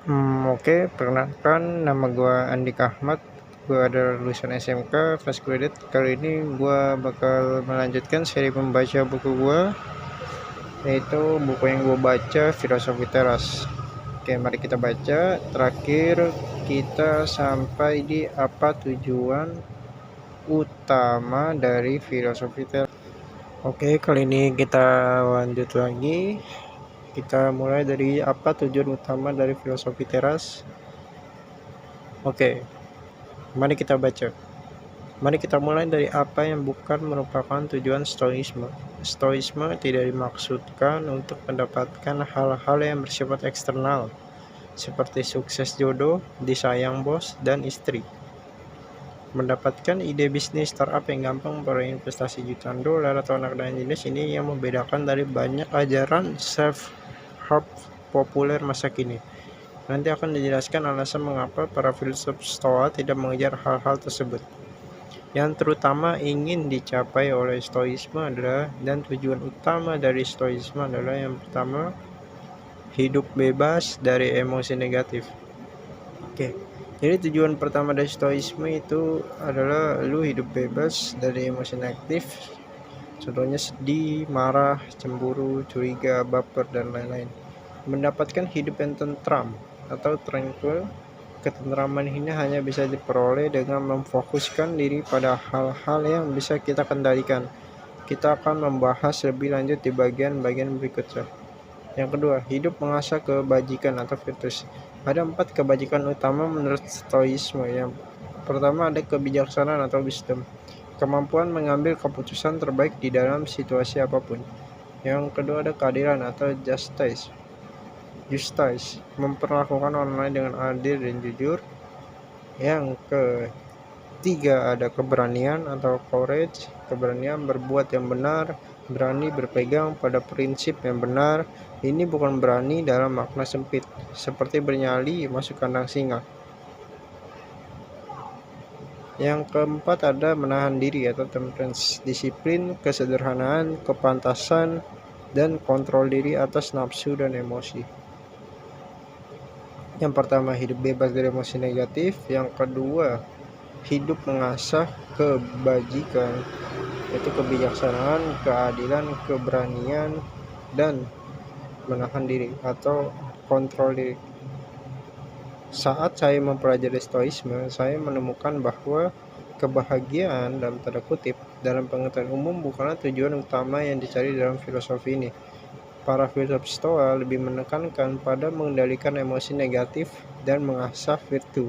Oke, perkenalkan nama gue Andika Ahmad. Gue adalah lulusan SMK fresh graduate. Kali ini gue bakal melanjutkan seri membaca buku gue, yaitu buku yang gue baca, Filosofi Teras. Oke, mari kita baca. Terakhir kita sampai di apa tujuan utama dari filosofi teras. Oke, kali ini kita lanjut lagi. Kita mulai dari apa tujuan utama dari filosofi teras. Oke, mari kita baca. Mari kita mulai dari apa yang bukan merupakan tujuan stoisme. Stoisme tidak dimaksudkan untuk mendapatkan hal-hal yang bersifat eksternal, seperti sukses jodoh, disayang bos, dan istri. Mendapatkan ide bisnis startup yang gampang berinvestasi jutaan dolar atau anak dan jenis ini yang membedakan dari banyak ajaran self-help populer masa kini. Nanti akan dijelaskan alasan mengapa para filsuf Stoa tidak mengejar hal-hal tersebut. Yang terutama ingin dicapai oleh stoisme adalah, dan tujuan utama dari stoisme adalah, yang pertama, hidup bebas dari emosi negatif. Oke, jadi tujuan pertama dari stoisme itu adalah lu hidup bebas dari emosi negatif. Contohnya sedih, marah, cemburu, curiga, baper, dan lain-lain. Mendapatkan hidup yang tentram atau tranquil. Ketentraman ini hanya bisa diperoleh dengan memfokuskan diri pada hal-hal yang bisa kita kendalikan. Kita akan membahas lebih lanjut di bagian-bagian berikutnya. Yang kedua, hidup mengasah kebajikan atau virtus. Ada 4 kebajikan utama menurut stoisme. Yang pertama ada kebijaksanaan atau wisdom, kemampuan mengambil keputusan terbaik di dalam situasi apapun. Yang kedua ada keadilan atau justice, memperlakukan orang lain dengan adil dan jujur. Yang ketiga ada keberanian atau courage, keberanian berbuat yang benar, berani berpegang pada prinsip yang benar. Ini bukan berani dalam makna sempit, seperti bernyali masuk kandang singa. Yang keempat ada menahan diri atau temperance, disiplin, kesederhanaan, kepantasan, dan kontrol diri atas nafsu dan emosi. Yang pertama, hidup bebas dari emosi negatif. Yang kedua, hidup mengasah kebajikan, yaitu kebijaksanaan, keadilan, keberanian, dan menahan diri atau kontrol diri. Saat saya mempelajari stoisme, saya menemukan bahwa kebahagiaan dalam tanda kutip dalam pengetahuan umum bukanlah tujuan utama yang dicari dalam filosofi ini. Para filsuf Stoa lebih menekankan pada mengendalikan emosi negatif dan mengasah virtu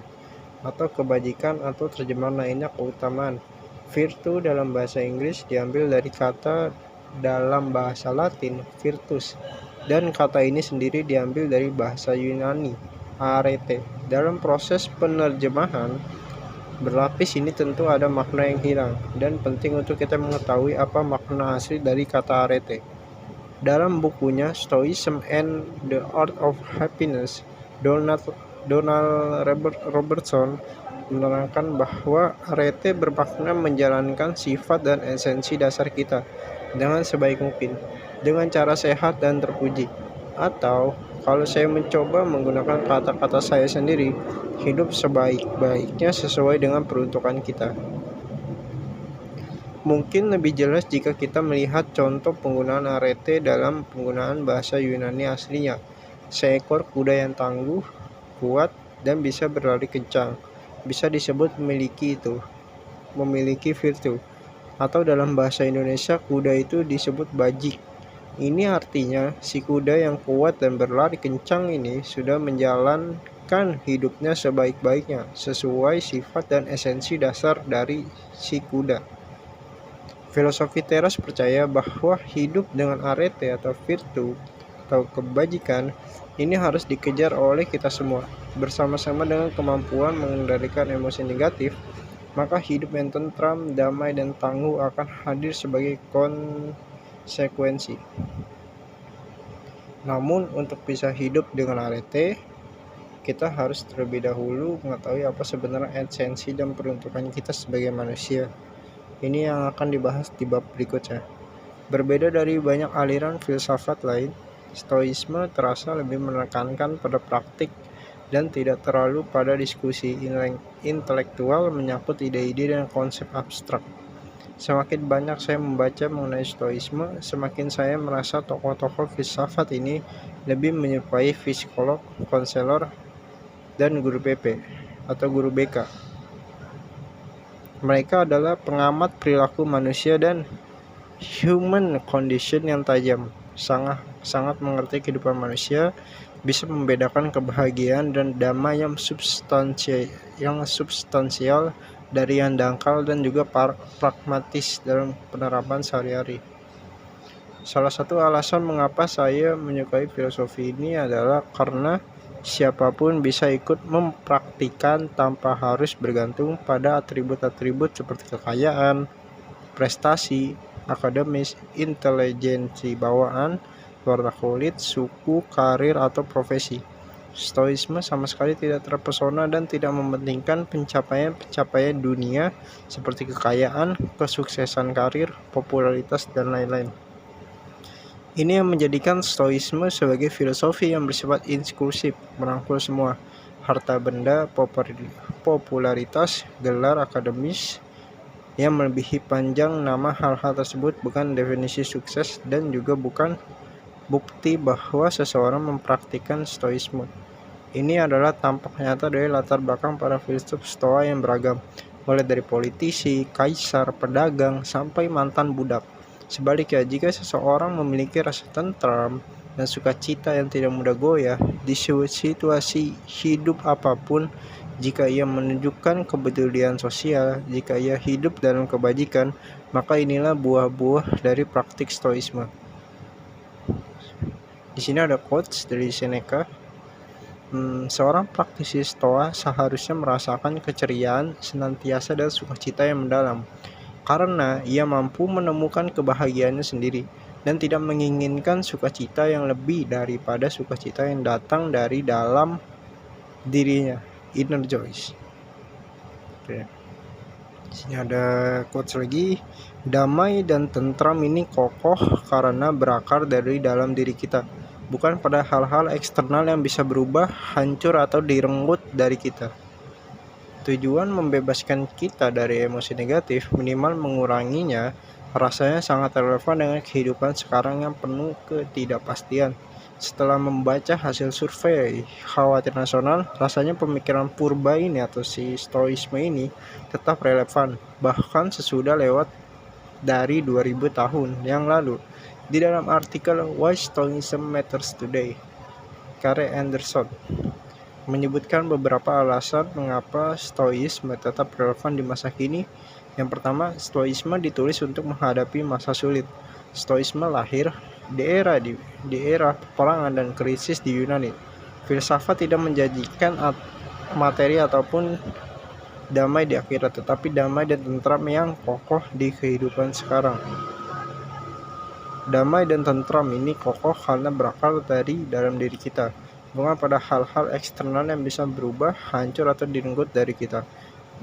atau kebajikan, atau terjemahan lainnya keutamaan. Virtu dalam bahasa Inggris diambil dari kata dalam bahasa Latin virtus, dan kata ini sendiri diambil dari bahasa Yunani arete. Dalam proses penerjemahan berlapis ini tentu ada makna yang hilang, dan penting untuk kita mengetahui apa makna asli dari kata arete. Dalam bukunya Stoicism and the Art of Happiness, Donald Robertson menerangkan bahwa arete bermakna menjalankan sifat dan esensi dasar kita dengan sebaik mungkin, dengan cara sehat dan terpuji. Atau kalau saya mencoba menggunakan kata-kata saya sendiri, hidup sebaik-baiknya sesuai dengan peruntukan kita. Mungkin lebih jelas jika kita melihat contoh penggunaan arete dalam penggunaan bahasa Yunani aslinya. Seekor kuda yang tangguh, kuat, dan bisa berlari kencang bisa disebut memiliki virtu. Atau dalam bahasa Indonesia, kuda itu disebut bajik. Ini artinya si kuda yang kuat dan berlari kencang ini sudah menjalankan hidupnya sebaik-baiknya sesuai sifat dan esensi dasar dari si kuda. Filosofi teras percaya bahwa hidup dengan arete atau virtu atau kebajikan ini harus dikejar oleh kita semua. Bersama-sama dengan kemampuan mengendalikan emosi negatif, maka hidup yang tentram, damai, dan tangguh akan hadir sebagai konsekuensi. Namun untuk bisa hidup dengan arete, kita harus terlebih dahulu mengetahui apa sebenarnya esensi dan peruntukan kita sebagai manusia. Ini yang akan dibahas di bab berikutnya. Berbeda dari banyak aliran filsafat lain, stoisme terasa lebih menekankan pada praktik dan tidak terlalu pada diskusi intelektual menyangkut ide-ide dan konsep abstrak. Semakin banyak saya membaca mengenai Stoisme, semakin saya merasa tokoh-tokoh filsafat ini lebih menyerupai psikolog, konselor, dan guru BP atau guru BK. Mereka adalah pengamat perilaku manusia dan human condition yang tajam, sangat mengerti kehidupan manusia, bisa membedakan kebahagiaan dan damai yang substansial dari yang dangkal, dan juga pragmatis dalam penerapan sehari-hari. Salah satu alasan mengapa saya menyukai filosofi ini adalah karena siapapun bisa ikut mempraktikkan tanpa harus bergantung pada atribut-atribut seperti kekayaan, prestasi akademis, intelijensi bawaan, warna kulit, suku, karir, atau profesi. Stoisme sama sekali tidak terpesona dan tidak mementingkan pencapaian dunia seperti kekayaan, kesuksesan karir, popularitas, dan lain-lain. Ini yang menjadikan Stoisme sebagai filosofi yang bersifat inklusif, merangkul semua: harta benda, popularitas, gelar akademis, yang melebihi panjang nama hal-hal tersebut bukan definisi sukses dan juga bukan bukti bahwa seseorang mempraktikkan Stoisme. Ini adalah tampak nyata dari latar belakang para filsuf Stoa yang beragam, mulai dari politisi, kaisar, pedagang, sampai mantan budak. Sebaliknya, jika seseorang memiliki rasa tentram dan sukacita yang tidak mudah goyah di situasi hidup apapun, jika ia menunjukkan kepedulian sosial, jika ia hidup dalam kebajikan, maka inilah buah-buah dari praktik Stoisme. Di sini ada quotes dari Seneca. Seorang praktisi Stoa seharusnya merasakan keceriaan senantiasa dan sukacita yang mendalam, karena ia mampu menemukan kebahagiaannya sendiri dan tidak menginginkan sukacita yang lebih daripada sukacita yang datang dari dalam dirinya, inner joys. Oke. Di sini ada quotes lagi. Damai dan tentram ini kokoh karena berakar dari dalam diri kita, bukan pada hal-hal eksternal yang bisa berubah, hancur, atau direnggut dari kita. Tujuan membebaskan kita dari emosi negatif, minimal menguranginya, rasanya sangat relevan dengan kehidupan sekarang yang penuh ketidakpastian. Setelah membaca hasil survei khawatir nasional, rasanya pemikiran purba ini atau si Stoisme ini tetap relevan, bahkan sesudah lewat dari 2000 tahun yang lalu. Di dalam artikel Why Stoicism Matters Today, Kare Anderson menyebutkan beberapa alasan mengapa Stoisme tetap relevan di masa kini. Yang pertama, Stoisme ditulis untuk menghadapi masa sulit. Stoisme lahir di era peperangan dan krisis di Yunani. Filsafat tidak menjanjikan materi ataupun damai di akhirat, tetapi damai dan tentram yang kokoh di kehidupan sekarang. Damai dan tentram ini kokoh karena berakar dari dalam diri kita, bukan pada hal-hal eksternal yang bisa berubah, hancur, atau direnggut dari kita.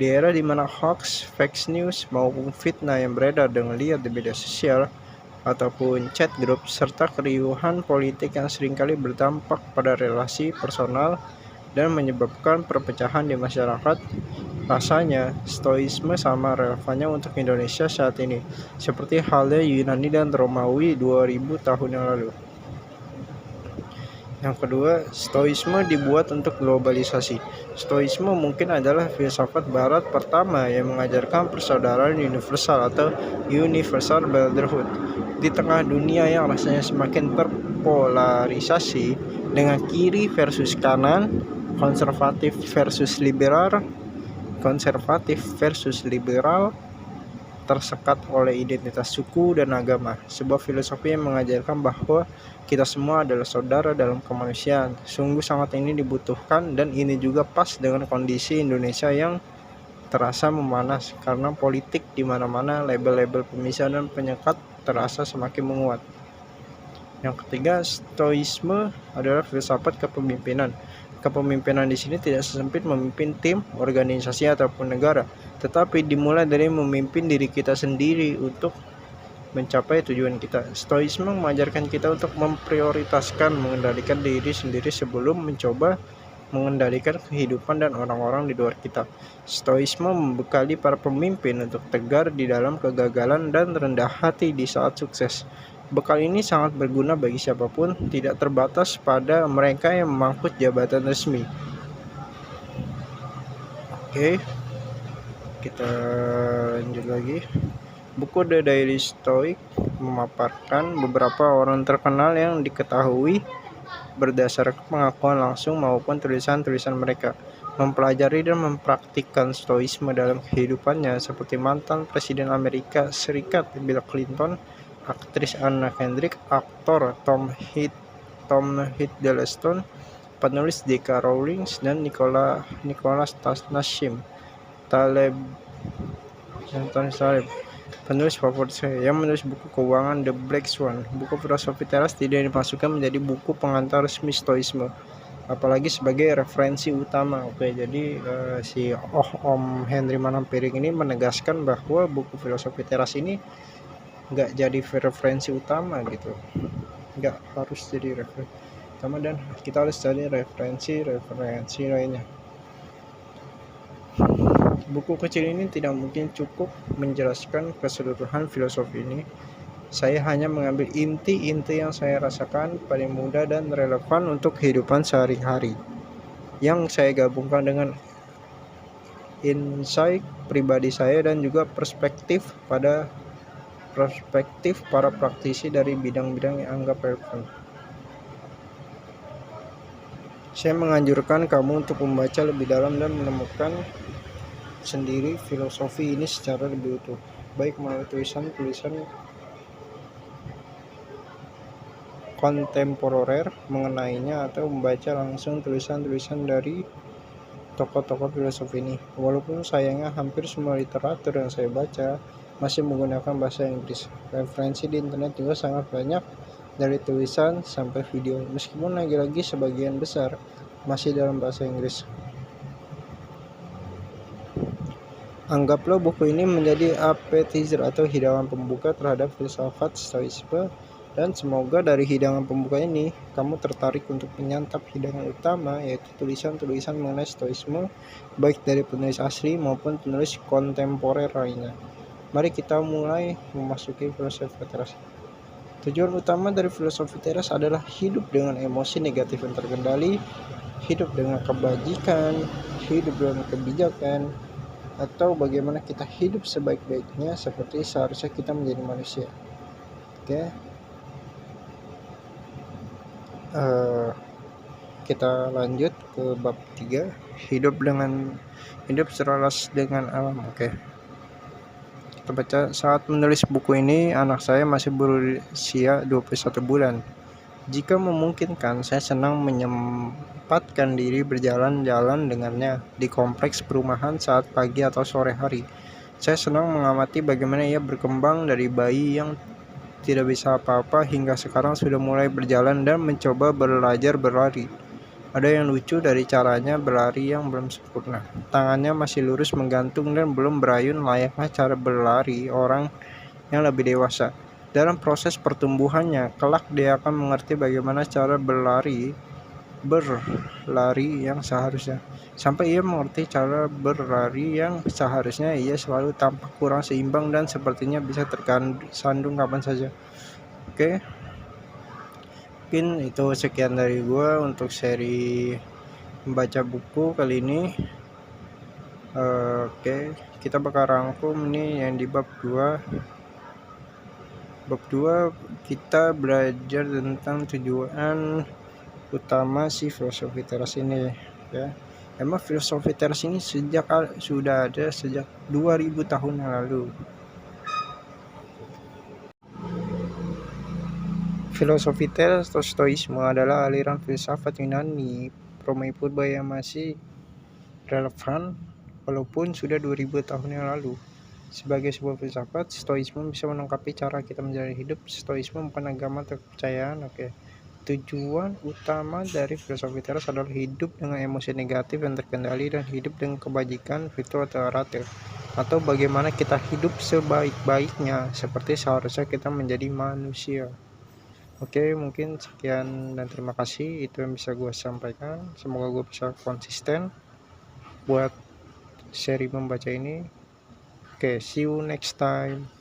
Di era di mana hoax, fake news, maupun fitnah yang beredar dengan liar di media sosial ataupun chat group, serta keriuhan politik yang seringkali berdampak pada relasi personal dan menyebabkan perpecahan di masyarakat, rasanya Stoisme sama relevannya untuk Indonesia saat ini, seperti halnya Yunani dan Romawi 2000 tahun yang lalu. Yang kedua, Stoisme dibuat untuk globalisasi. Stoisme mungkin adalah filsafat barat pertama yang mengajarkan persaudaraan universal atau universal brotherhood. Di tengah dunia yang rasanya semakin terpolarisasi dengan kiri versus kanan, konservatif versus liberal, tersekat oleh identitas suku dan agama. Sebuah filosofi yang mengajarkan bahwa kita semua adalah saudara dalam kemanusiaan. Sungguh sangat ini dibutuhkan, dan ini juga pas dengan kondisi Indonesia yang terasa memanas karena politik di mana-mana, label-label pemisah dan penyekat terasa semakin menguat. Yang ketiga, Stoisme adalah filsafat kepemimpinan. Kepemimpinan di sini tidak sesempit memimpin tim, organisasi, ataupun negara, tetapi dimulai dari memimpin diri kita sendiri untuk mencapai tujuan kita. Stoisme mengajarkan kita untuk memprioritaskan mengendalikan diri sendiri sebelum mencoba mengendalikan kehidupan dan orang-orang di luar kita. Stoisme membekali para pemimpin untuk tegar di dalam kegagalan dan rendah hati di saat sukses. Bekal ini sangat berguna bagi siapapun, tidak terbatas pada mereka yang memangku jabatan resmi. Oke, kita lanjut lagi. Buku The Daily Stoic memaparkan beberapa orang terkenal yang diketahui berdasarkan pengakuan langsung maupun tulisan-tulisan mereka, mempelajari dan mempraktikkan stoisme dalam kehidupannya, seperti mantan Presiden Amerika Serikat Bill Clinton, aktris Anna Kendrick, aktor Tom Hiddleston, penulis J.K. Rowling, dan Nicholas Nassim Taleb, penulis favorit saya, yang menulis buku keuangan The Black Swan. Buku filosofi teras tidak dimasukkan menjadi buku pengantar resmi stoisme, apalagi sebagai referensi utama. Oke, jadi si Om Henry Manampiring ini menegaskan bahwa buku filosofi teras ini nggak jadi referensi utama gitu, nggak harus jadi referensi utama, dan kita harus cari referensi lainnya. Buku kecil ini tidak mungkin cukup menjelaskan keseluruhan filosofi ini. Saya hanya mengambil inti-inti yang saya rasakan paling mudah dan relevan untuk kehidupan sehari-hari, yang saya gabungkan dengan insight pribadi saya dan juga perspektif para praktisi dari bidang-bidang yang anggap relevan. Saya menganjurkan kamu untuk membaca lebih dalam dan menemukan sendiri filosofi ini secara lebih utuh, baik melalui tulisan-tulisan kontemporer mengenainya atau membaca langsung tulisan-tulisan dari tokoh-tokoh filosofi ini. Walaupun sayangnya hampir semua literatur yang saya baca masih menggunakan bahasa Inggris, referensi di internet juga sangat banyak, dari tulisan sampai video, meskipun lagi-lagi sebagian besar masih dalam bahasa Inggris. Anggaplah buku ini menjadi appetizer atau hidangan pembuka terhadap filsafat stoisme, dan semoga dari hidangan pembuka ini kamu tertarik untuk menyantap hidangan utama, yaitu tulisan-tulisan mengenai stoisme, baik dari penulis asli maupun penulis kontemporer lainnya. Mari kita mulai memasuki filosofi teras. Tujuan utama dari filosofi teras adalah hidup dengan emosi negatif yang terkendali, hidup dengan kebajikan, hidup dengan kebijakan, atau bagaimana kita hidup sebaik-baiknya seperti seharusnya kita menjadi manusia. Oke, kita lanjut ke bab 3, hidup selaras dengan alam. Oke, kita baca. Saat menulis buku ini, anak saya masih berusia 21 bulan. Jika memungkinkan, saya senang menyempatkan diri berjalan-jalan dengannya di kompleks perumahan saat pagi atau sore hari. Saya senang mengamati bagaimana ia berkembang dari bayi yang tidak bisa apa-apa hingga sekarang sudah mulai berjalan dan mencoba belajar berlari. Ada yang lucu dari caranya berlari yang belum sempurna. Tangannya masih lurus menggantung dan belum berayun layaknya cara berlari orang yang lebih dewasa. Dalam proses pertumbuhannya, kelak dia akan mengerti bagaimana cara berlari yang seharusnya. Sampai ia mengerti cara berlari yang seharusnya, ia selalu tampak kurang seimbang dan sepertinya bisa tersandung kapan saja. Oke, mungkin itu sekian dari gue untuk seri membaca buku kali ini. Oke, kita bakal rangkum ini yang di bab 2. Bab 2 kita belajar tentang tujuan utama si filosofi teras ini, ya. Emang filosofi teras ini sudah ada sejak 2000 tahun yang lalu. Filosofi teras atau stoisme adalah aliran filsafat Yunani Romawi purba yang masih relevan walaupun sudah 2000 tahun yang lalu. Sebagai sebuah filsafat, stoisme bisa melengkapi cara kita menjalani hidup. Stoisme bukan agama atau kepercayaan. Oke. Tujuan utama dari filosofi teras adalah hidup dengan emosi negatif yang terkendali dan hidup dengan kebajikan virtu atau arate, atau bagaimana kita hidup sebaik-baiknya seperti seharusnya kita menjadi manusia. Oke, mungkin sekian dan terima kasih, itu yang bisa gue sampaikan. Semoga gue bisa konsisten buat seri membaca ini. Oke, see you next time.